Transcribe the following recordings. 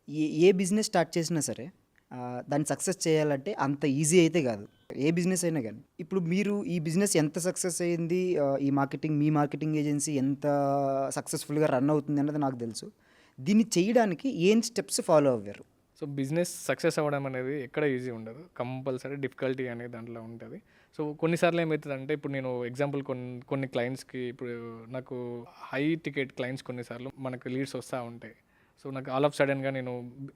ఏ business start చేసినా సరే దాన్ని సక్సెస్ చేయాలంటే అంత ఈజీ అయితే కాదు. ఏ బిజినెస్ అయినా గానీ. ఇప్పుడు మీరు ఈ బిజినెస్ ఎంత సక్సెస్ అయింది, మీ మార్కెటింగ్ ఏజెన్సీ ఎంత సక్సెస్‌ఫుల్‌గా రన్ అవుతుంది అన్నది నాకు తెలుసు. దీన్ని చేయడానికి ఏం స్టెప్స్ ఫాలో అవ్వారు? సో, బిజినెస్ సక్సెస్ అవ్వడం అనేది ఎక్కడ ఈజీ ఉండదు. కంపల్సరీ డిఫికల్టీ అనేది దాంట్లో ఉంటది. సో, కొన్నిసార్లు ఏమైతదంటే ఇప్పుడు నేను ఎగ్జాంపుల్ కొన్ని క్లయింట్స్‌కి ఇప్పుడు నాకు హై టికెట్ క్లయింట్స్ కొన్నిసార్లు మనకు లీడ్స్ వస్తా ఉంటాయి. సో, నాకు ఆల్ ఆఫ్ సడెన్‌గా నేను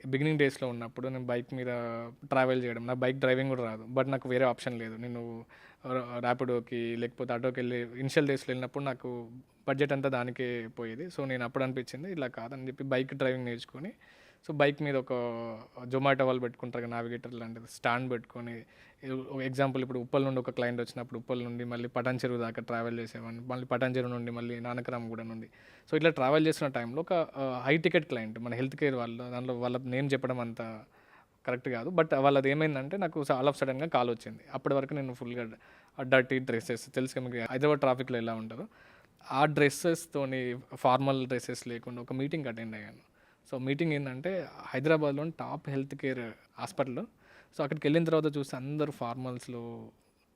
బిగినింగ్ డేస్‌లో ఉన్నప్పుడు నేను బైక్ మీద ట్రావెల్ చేయడం. నాకు బైక్ డ్రైవింగ్ కూడా రాదు. బట్ నాకు వేరే ఆప్షన్ లేదు. నేను ర్యాపిడోకి లేకపోతే ఆటోకెళ్ళి ఇనిషియల్ డేస్‌లో వెళ్ళినప్పుడు నాకు బడ్జెట్ అంతా దానికే పోయేది. సో, నేను అప్పుడు అనిపించింది ఇలా కాదని చెప్పి బైక్ డ్రైవింగ్ నేర్చుకొని సో, బైక్ మీద ఒక జొమాటో వాళ్ళు పెట్టుకుంటారు కదా! నావిగేటర్ లాంటిది స్టాండ్ పెట్టుకొని ఎగ్జాంపుల్ ఇప్పుడు ఉప్పల్ నుండి ఒక క్లయింట్ వచ్చినప్పుడు ఉప్పల్ నుండి మళ్ళీ పటాన్ చెరువు దాకా ట్రావెల్ చేసేవాడిని. మళ్ళీ పటాన్ చెరువు నుండి మళ్ళీ నానక్రామ్‌గూడ నుండి. సో, ఇట్లా ట్రావెల్ చేస్తున్న టైంలో ఒక హై టికెట్ క్లయింట్ మన హెల్త్ కేర్ వాళ్ళు దాంట్లో వాళ్ళ నేమ్ చెప్పడం అంత కరెక్ట్ కాదు. బట్ వాళ్ళది ఏమైందంటే నాకు ఆల్ ఆఫ్ సడెన్‌గా కాల్ వచ్చింది. అప్పటి వరకు నేను ఫుల్‌గా డర్టీ డ్రెసెస్ తెలుసుగా మీకు హైదరాబాద్ ట్రాఫిక్‌లో ఎలా ఉంటదో ఆ డ్రెసెస్‌తోని ఫార్మల్ డ్రెసెస్ లేకుండా ఒక మీటింగ్‌కి అటెండ్ అయ్యాను. సో, మీటింగ్ ఏందంటే హైదరాబాద్‌లోని top health care hospital. So, అక్కడికెళ్ళిన తర్వాత చూస్తే అందరూ ఫార్మల్స్‌లో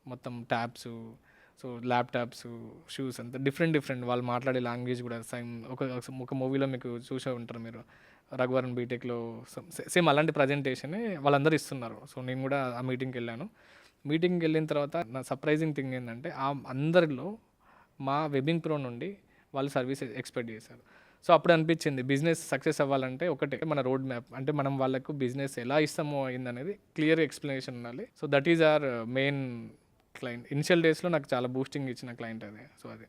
మొత్తం ట్యాబ్సు, సో, ల్యాప్‌టాప్సు, షూస్ అంతా డిఫరెంట్ వాళ్ళు మాట్లాడే లాంగ్వేజ్ కూడా సేమ్ ఒక మూవీలో మీకు చూసే ఉంటారు మీరు. 'రఘువరన్ బీటెక్‌లో' సేమ్ అలాంటి ప్రజెంటేషనే వాళ్ళందరూ ఇస్తున్నారు. సో, నేను కూడా ఆ మీటింగ్‌కెళ్ళాను. మీటింగ్‌కెళ్ళిన తర్వాత నా సర్ప్రైజింగ్ థింగ్ ఏందంటే అందరిలో మా వెబింగ్ ప్రో నుండి వాళ్ళు సర్వీస్ ఎక్స్‌పెక్ట్ చేశారు. సో, అప్పుడు అనిపించింది బిజినెస్ సక్సెస్ అవ్వాలంటే ఒకటే మన రోడ్ మ్యాప్. అంటే మనం వాళ్ళకు బిజినెస్ ఎలా ఇస్తామో అయిందనేది క్లియర్ ఎక్స్‌ప్లనేషన్ ఉండాలి. So, that is our main client. Initial డేస్‌లో నాకు చాలా బూస్టింగ్ ఇచ్చిన క్లయింట్ అదే. సో, అది.